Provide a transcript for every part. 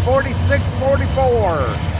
4644.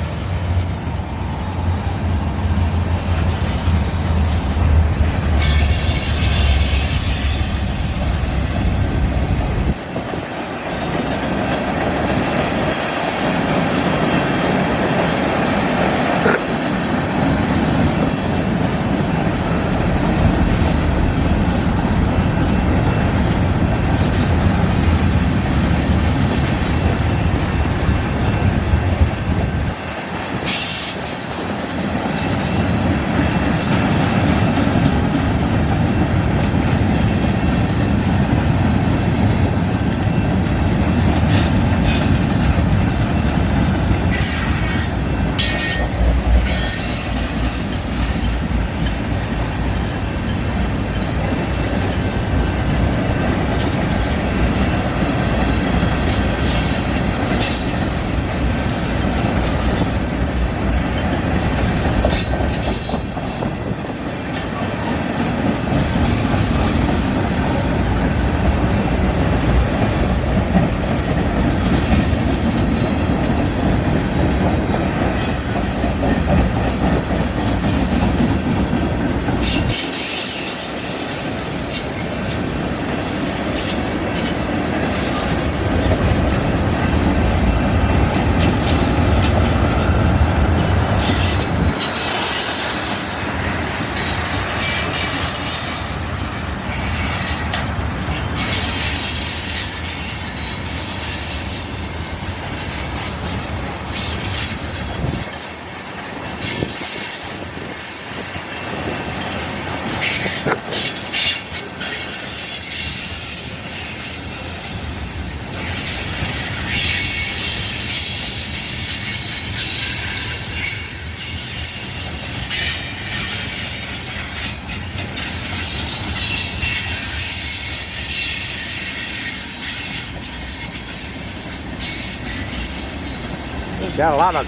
Got a lot of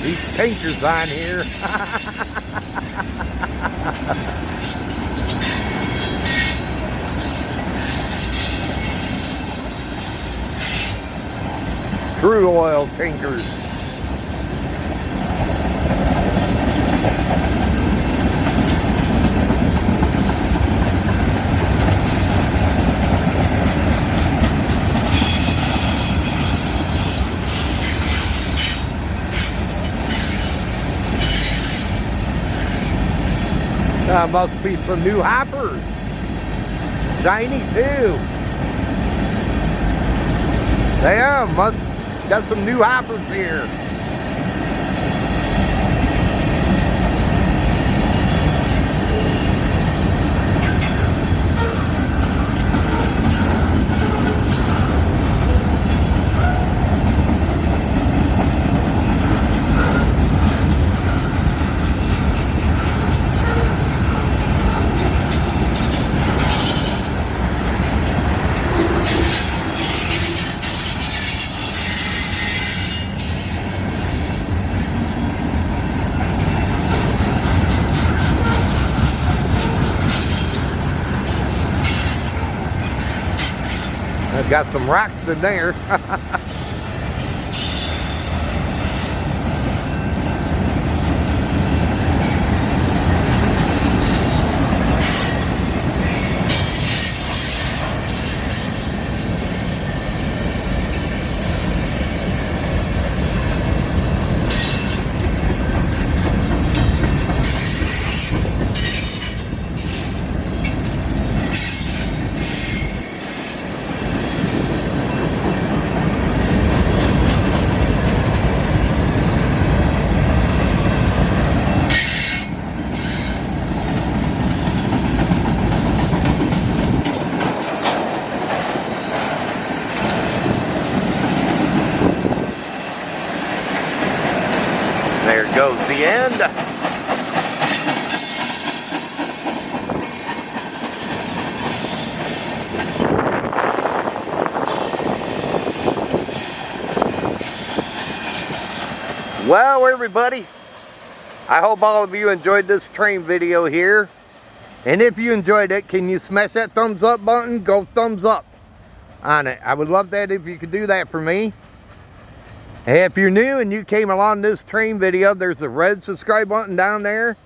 these tankers on here. Crude oil tankers. Must be some new hoppers. Shiny too. Damn, must got some new hoppers here. I've got some rocks in there. There goes the end. Well, everybody, I hope all of you enjoyed this train video here. And if you enjoyed it, can you smash that thumbs up button? Go thumbs up. on it. I would love that if you could do that for me. Hey, if you're new and you came along this train video, there's a red subscribe button down there.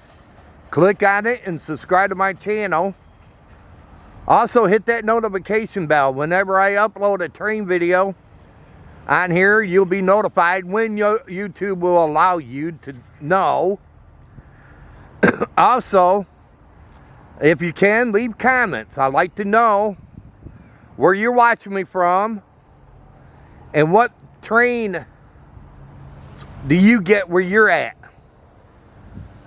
Click on it and subscribe to my channel. Also hit that notification bell. Whenever I upload a train video on here, you'll be notified when YouTube will allow you to know. Also, if you can, leave comments. I'd like to know where you're watching me from and what train do you get where you're at.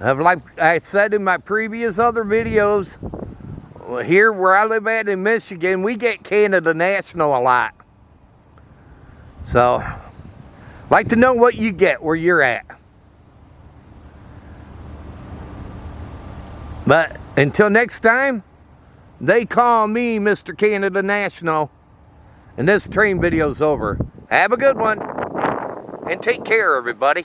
Like I said in my previous other videos, here where I live at in Michigan, we get Canada National a lot. So, like to know what you get where you're at. But until next time, they call me Mr. Canada National. And this train video's over. Have a good one. And take care, everybody.